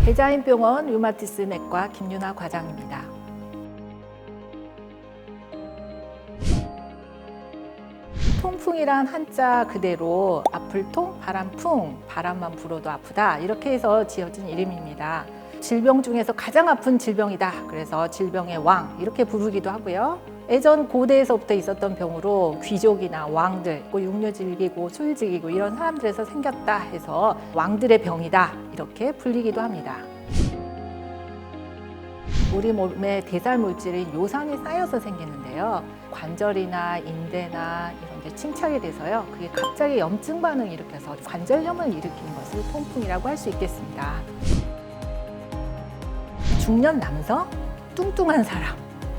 대자인병원 류마티스 내과 김윤아 과장입니다. 통풍이란 한자 그대로 아플통, 바람풍, 바람만 불어도 아프다 이렇게 해서 지어진 이름입니다. 질병 중에서 가장 아픈 질병이다. 그래서 질병의 왕 이렇게 부르기도 하고요. 예전 고대에서부터 있었던 병으로 귀족이나 왕들, 육류질기고 술질기고 이런 사람들에서 생겼다 해서 왕들의 병이다 이렇게 불리기도 합니다. 우리 몸에 대살물질인 요산이 쌓여서 생기는데요. 관절이나 인대나 이런 게 침착이 돼서요. 그게 갑자기 염증 반응을 일으켜서 관절염을 일으키는 것을 통풍이라고 할 수 있겠습니다. 중년 남성, 뚱뚱한 사람,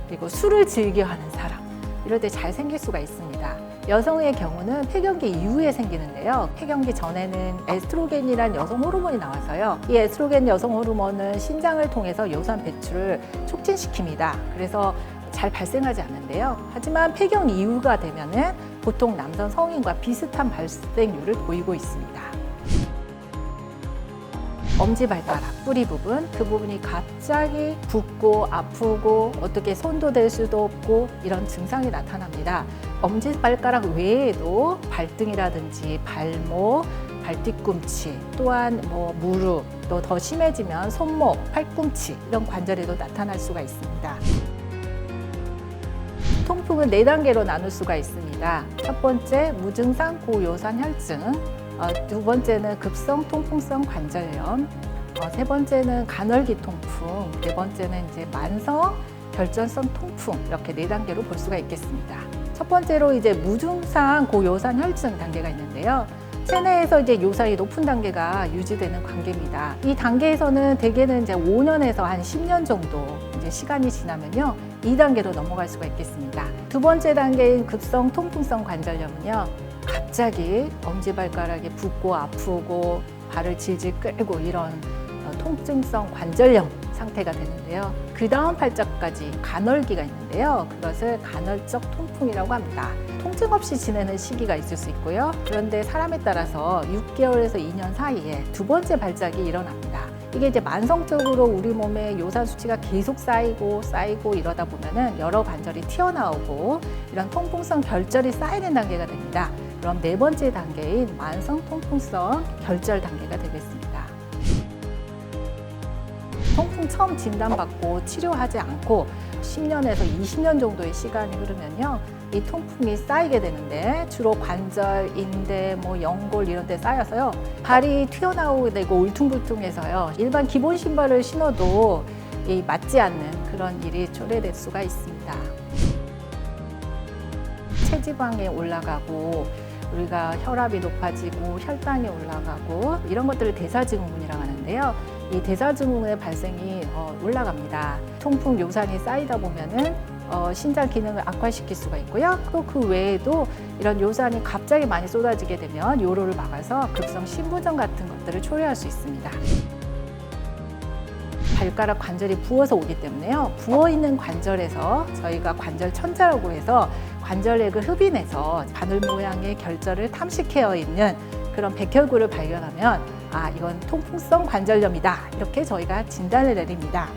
그리고 술을 즐겨하는 사람 이럴 때 잘 생길 수가 있습니다. 여성의 경우는 폐경기 이후에 생기는데요. 폐경기 전에는 에스트로겐이란 여성 호르몬이 나와서요. 이 에스트로겐 여성 호르몬은 신장을 통해서 요산 배출을 촉진시킵니다. 그래서 잘 발생하지 않는데요. 하지만 폐경 이후가 되면은 보통 남성 성인과 비슷한 발생률을 보이고 있습니다. 엄지발가락, 뿌리 부분, 그 부분이 갑자기 붓고 아프고 어떻게 손도 댈 수도 없고 이런 증상이 나타납니다. 엄지발가락 외에도 발등이라든지 발목, 발뒤꿈치, 또한 무릎, 또 더 심해지면 손목, 팔꿈치 이런 관절에도 나타날 수가 있습니다. 통풍은 4단계로 나눌 수가 있습니다. 첫 번째, 무증상 고요산 혈증, 두 번째는 급성 통풍성 관절염, 세 번째는 간헐기 통풍, 네 번째는 이제 만성 결전성 통풍 이렇게 4단계로 볼 수가 있겠습니다. 첫 번째로 이제 무증상 고요산 혈증 단계가 있는데요. 체내에서 이제 요산이 높은 단계가 유지되는 관계입니다. 이 단계에서는 대개는 이제 5년에서 한 10년 정도 이제 시간이 지나면요. 2단계로 넘어갈 수가 있겠습니다. 두 번째 단계인 급성 통풍성 관절염은요. 갑자기 엄지발가락이 붓고 아프고 발을 질질 끌고 이런 통증성 관절염 상태가 되는데요. 그 다음 팔자까지 간헐기가 있는데요. 그것을 간헐적 통풍이라고 합니다. 통증 없이 지내는 시기가 있을 수 있고요. 그런데 사람에 따라서 6개월에서 2년 사이에 두 번째 발작이 일어납니다. 이게 이제 만성적으로 우리 몸에 요산 수치가 계속 쌓이고 이러다 보면은 여러 관절이 튀어나오고 이런 통풍성 결절이 쌓이는 단계가 됩니다. 그럼 4번째 단계인 만성 통풍성 결절 단계가 되겠습니다. 통풍 처음 진단받고 치료하지 않고 10년에서 20년 정도의 시간이 흐르면요. 이 통풍이 쌓이게 되는데 주로 관절, 인대, 연골 이런 데 쌓여서요. 발이 튀어나오게 되고 울퉁불퉁해서요. 일반 기본 신발을 신어도 맞지 않는 그런 일이 초래될 수가 있습니다. 체지방이 올라가고 우리가 혈압이 높아지고 혈당이 올라가고 이런 것들을 대사증후군이라고 하는데요. 이 대사증후군의 발생이 올라갑니다. 통풍 요산이 쌓이다 보면은 신장 기능을 악화시킬 수가 있고요. 또 그 외에도 이런 요산이 갑자기 많이 쏟아지게 되면 요로를 막아서 급성 신부전 같은 것들을 초래할 수 있습니다. 발가락 관절이 부어서 오기 때문에요. 부어있는 관절에서 저희가 관절 천자라고 해서 관절액을 흡인해서 바늘 모양의 결절을 탐식해 있는 그런 백혈구를 발견하면 이건 통풍성 관절염이다 이렇게 저희가 진단을 내립니다.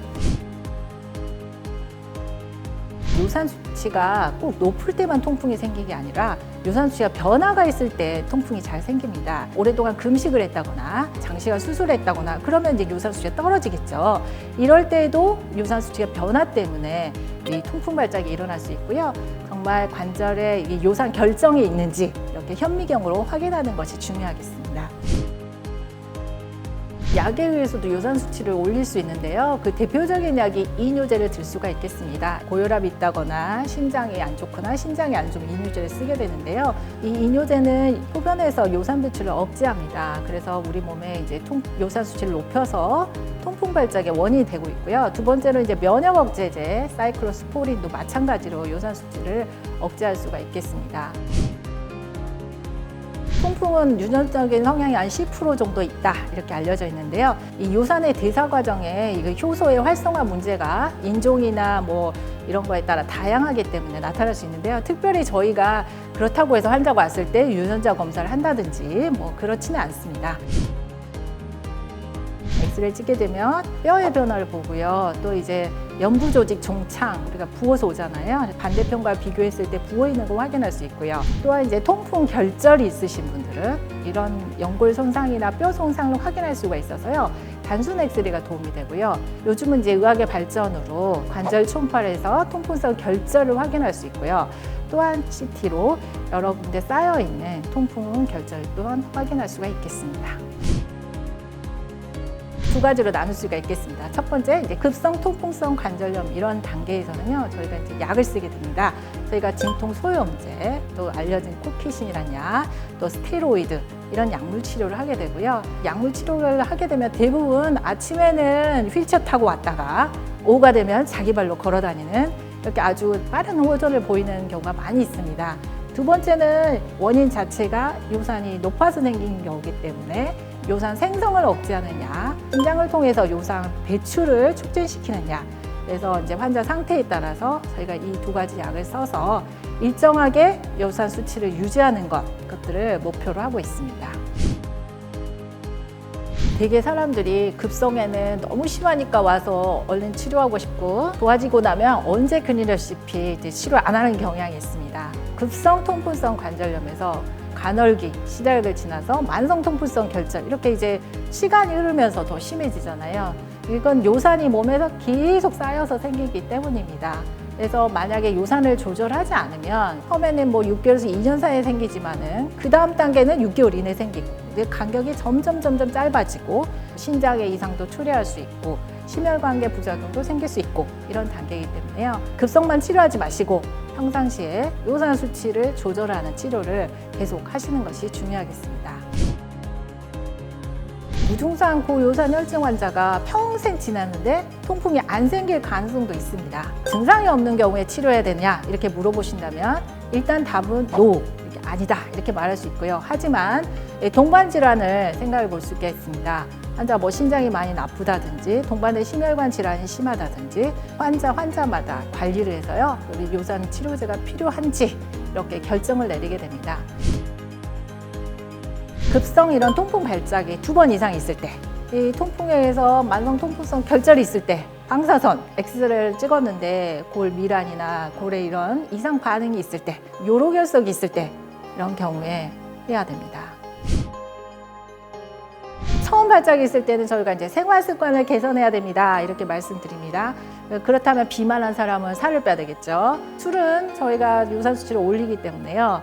요산 수치가 꼭 높을 때만 통풍이 생기는 게 아니라 요산 수치가 변화가 있을 때 통풍이 잘 생깁니다. 오랫동안 금식을 했다거나 장시간 수술을 했다거나 그러면 이제 요산 수치가 떨어지겠죠. 이럴 때도 요산 수치가 변화 때문에 이 통풍 발작이 일어날 수 있고요. 정말 관절에 이 요산 결정이 있는지 이렇게 현미경으로 확인하는 것이 중요하겠습니다. 약에 의해서도 요산 수치를 올릴 수 있는데요. 그 대표적인 약이 이뇨제를 들 수가 있겠습니다. 고혈압이 있다거나 심장이 안 좋거나 신장이 안 좋으면 이뇨제를 쓰게 되는데요. 이 이뇨제는 소변에서 요산 배출을 억제합니다. 그래서 우리 몸에 이제 요산 수치를 높여서 통풍 발작의 원인이 되고 있고요. 두 번째로 이제 면역 억제제 사이클로스포린도 마찬가지로 요산 수치를 억제할 수가 있겠습니다. 통풍은 유전적인 성향이 한 10% 정도 있다 이렇게 알려져 있는데요. 이 요산의 대사 과정에 효소의 활성화 문제가 인종이나 이런 거에 따라 다양하기 때문에 나타날 수 있는데요. 특별히 저희가 그렇다고 해서 환자가 왔을 때 유전자 검사를 한다든지 그렇지는 않습니다. 엑스레이를 찍게 되면 뼈의 변화를 보고요. 또 이제 연부 조직 종창, 우리가 부어서 오잖아요. 반대편과 비교했을 때 부어 있는 거 확인할 수 있고요. 또한 이제 통풍 결절이 있으신 분들은 이런 연골 손상이나 뼈 손상을 확인할 수가 있어서요. 단순 엑스레이가 도움이 되고요. 요즘은 이제 의학의 발전으로 관절 초음파에서 통풍성 결절을 확인할 수 있고요. 또한 CT로 여러 군데 쌓여 있는 통풍 결절 또한 확인할 수가 있겠습니다. 두 가지로 나눌 수가 있겠습니다. 첫 번째, 이제 급성 통풍성 관절염 이런 단계에서는요, 저희가 이제 약을 쓰게 됩니다. 저희가 진통 소염제, 또 알려진 코키신이라는 약, 또 스테로이드 이런 약물 치료를 하게 되고요. 약물 치료를 하게 되면 대부분 아침에는 휠체어 타고 왔다가 오후가 되면 자기 발로 걸어 다니는 이렇게 아주 빠른 호전을 보이는 경우가 많이 있습니다. 두 번째는 원인 자체가 요산이 높아서 생긴 경우이기 때문에 요산 생성을 억제하는 약, 신장을 통해서 요산 배출을 촉진시키는 약. 그래서 이제 환자 상태에 따라서 저희가 이 두 가지 약을 써서 일정하게 요산 수치를 유지하는 것들을 목표로 하고 있습니다. 되게 사람들이 급성에는 너무 심하니까 와서 얼른 치료하고 싶고 좋아지고 나면 언제 끊이려시피 치료 안 하는 경향이 있습니다. 급성 통풍성 관절염에서 간헐기 시작을 지나서 만성 통풍성 결절 이렇게 이제 시간이 흐르면서 더 심해지잖아요. 이건 요산이 몸에서 계속 쌓여서 생기기 때문입니다. 그래서 만약에 요산을 조절하지 않으면 처음에는 뭐 6개월에서 2년 사이에 생기지만은 그 다음 단계는 6개월 이내 생기고 간격이 점점 짧아지고 신장의 이상도 초래할 수 있고 심혈관계 부작용도 생길 수 있고 이런 단계이기 때문에요. 급성만 치료하지 마시고 평상시에 요산 수치를 조절하는 치료를 계속 하시는 것이 중요하겠습니다. 무증상 고요산 혈증 환자가 평생 지났는데 통풍이 안 생길 가능성도 있습니다. 증상이 없는 경우에 치료해야 되냐 이렇게 물어보신다면 일단 답은 NO, 아니다 이렇게 말할 수 있고요. 하지만 동반 질환을 생각해 볼 수 있겠습니다. 환자 뭐 신장이 많이 나쁘다든지 동반된 심혈관 질환이 심하다든지 환자마다 관리를 해서요. 우리 요산 치료제가 필요한지 이렇게 결정을 내리게 됩니다. 급성 이런 통풍 발작이 2번 이상 있을 때, 이 통풍에 의해서 만성 통풍성 결절이 있을 때, 방사선, 엑스레이를 찍었는데 골 미란이나 골에 이런 이상 반응이 있을 때, 요로결석이 있을 때 이런 경우에 해야 됩니다. 처음 발작이 있을 때는 저희가 이제 생활 습관을 개선해야 됩니다. 이렇게 말씀드립니다. 그렇다면 비만한 사람은 살을 빼야 되겠죠. 술은 저희가 요산 수치를 올리기 때문에요.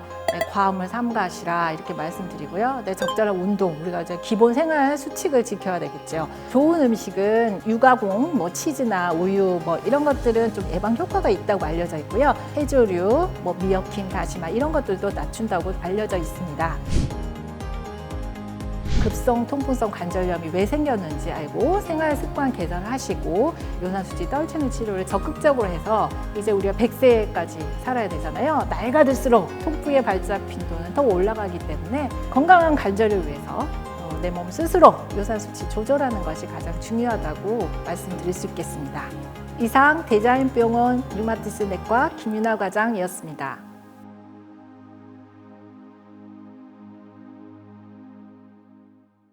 과음을 삼가시라 이렇게 말씀드리고요. 적절한 운동, 우리가 이제 기본 생활 수칙을 지켜야 되겠죠. 좋은 음식은 유가공, 뭐 치즈나 우유, 뭐 이런 것들은 좀 예방 효과가 있다고 알려져 있고요. 해조류, 뭐 미역김, 다시마 이런 것들도 낮춘다고 알려져 있습니다. 급성 통풍성 관절염이 왜 생겼는지 알고 생활 습관 개선을 하시고 요산 수치 떨치는 치료를 적극적으로 해서 이제 우리가 100세까지 살아야 되잖아요. 나이가 들수록 통풍의 발작 빈도는 더 올라가기 때문에 건강한 관절을 위해서 내 몸 스스로 요산 수치 조절하는 것이 가장 중요하다고 말씀드릴 수 있겠습니다. 이상 대자연병원 류마티스 내과 김윤아 과장이었습니다.